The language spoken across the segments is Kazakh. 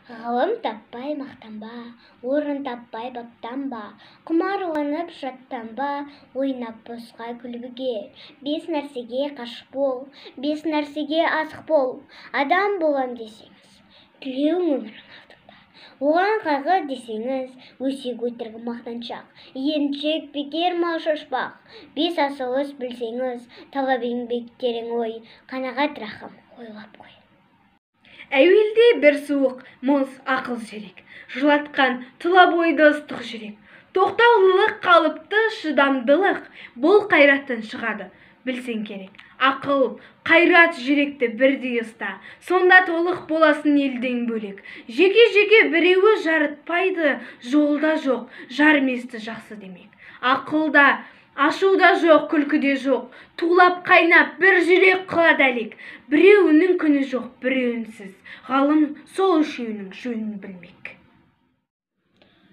Ғылым таппай мақтанба, орын таппай баптанба, құмарланып жаттанба, ойнап босқа күлбіге. 5 нәрсеге қашық бол, 5 нәрсеге асық бол. Адам болам десеңіз, тілеуің өмірің артында. Оған қайғы десеңіз, өсек өтірік мақтаншақ, еріншек бекер мал шашпақ. 5 асыл іс білсеңіз, талап еңбек терең ой, қанағат рахым ойлап қой. Әуелде бір суық, мұз ақыл жүрек, жылатқан тұла бойды ыстық жүрек. Тоқтаулылық қалыпты шыдамдылық, бұл қайраттан шығады, білсең керек. Ақыл, қайрат жүректі бірдей ұста, сонда толық боласын елден бөлек. Жеке-жеке біреуі жарытпайды, жолда жоқ, жарместі жақсы демек. Ақылда, ашуда жоқ, күлкіде жоқ, тулап қайнап бір жүрек қылады әлек. Біреуінің күні жоқ, біреуінсіз. Ғалым сол үшеуінің жөнін білмек.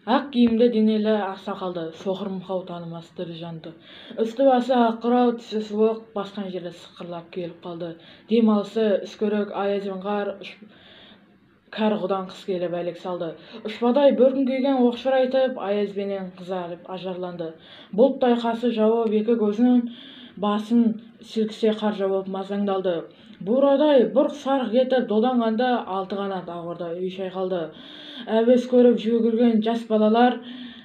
Ақ киімді денелі ақсақалды, шоқыр мылқау танымас тірі жанды. Үсті басы ақырау, тісі суық, басқан жері сықырлап келіп қалды. Демалысы үскірік, аяз бен қар, кәрі құдан қыс келіп әлек салды. Ұшпадай бір күн күйген оқшыр айтып, аязбенен қызарып ажарланды. Бұлттай қасы жауып екі көзінің басын сілкісе қар жауып мазаңдалды. Бурадай бұрқ сарқ етіп доданғанда алты қанат ағырда үй шайқалды. Әуес көріп жүгірген жас балалар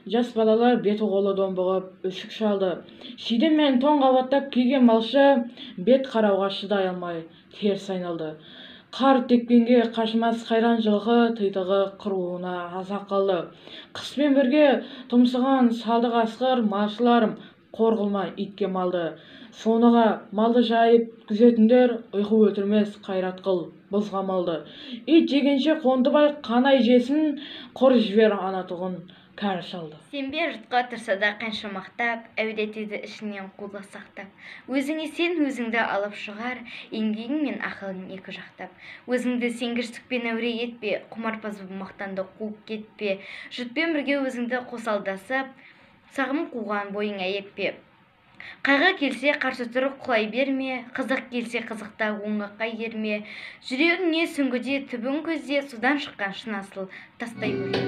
беті қолы домбығып үшік шалды. Шидем мен тоң қабаттап киген малшы бет қарауға шыдай алмай теріс айналды. Қар тепкенге қашмас қайран жылқы титығы қыруына азақ қалды. Қыспен бірге тұмсыған салды қасқыр малшыларым қор қылмай итке малды. Соныға малды жайып күзетіндер ұйқы өлтірмес қайрат қыл бұзға малды. Ит жегенше қондыбай қанай жесін құр жібер ана тұғын кәрі шалды. Сенбе жұртқа тұрса да қанша мақтап, әуретеді ішінен қолы сақтап. Өзіңе сен өзіңді алып шығар, еңбегің мен ақылың екі жақтап. Өзіңді сенгіштікпен әуре етпе, құмарпаз боп мақтанды қуып кетпе. Жұртпен бірге өзіңді қосалдасып, сағым қуған бойыңа еппе. Қайғы келсе қарсы тұрып құлай берме, қызық келсе қызықта оңғаққа ерме. Жүрегіңе сүңгіде түбін көзде судан шыққан шын асыл тастай бөле.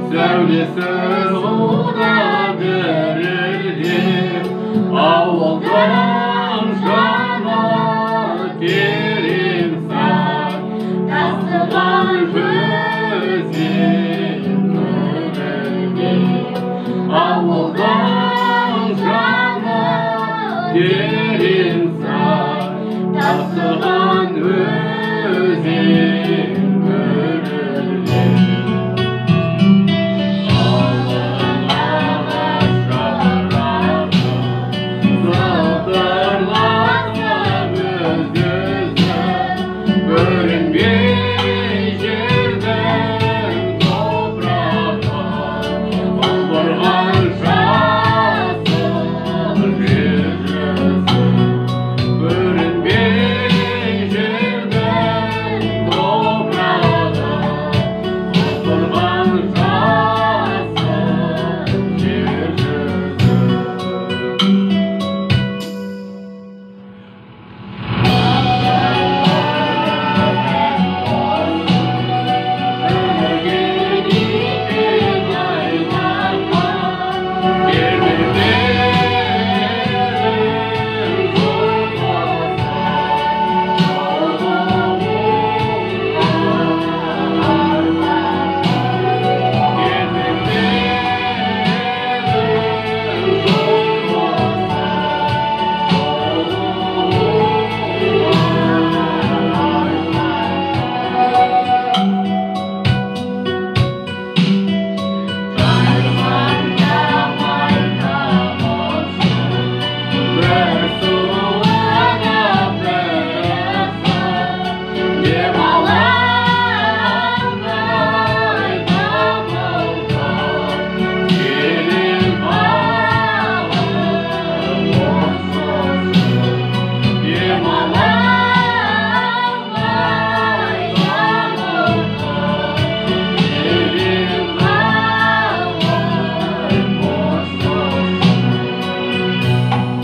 Сәулесіз ұлда берілген ауылдың жаны терең сар, тасыған өзен өрілген ауылдың жаны терең сар, тасыған өзен өрілген.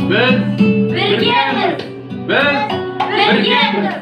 Biz Birgemiz. biz Birgemiz.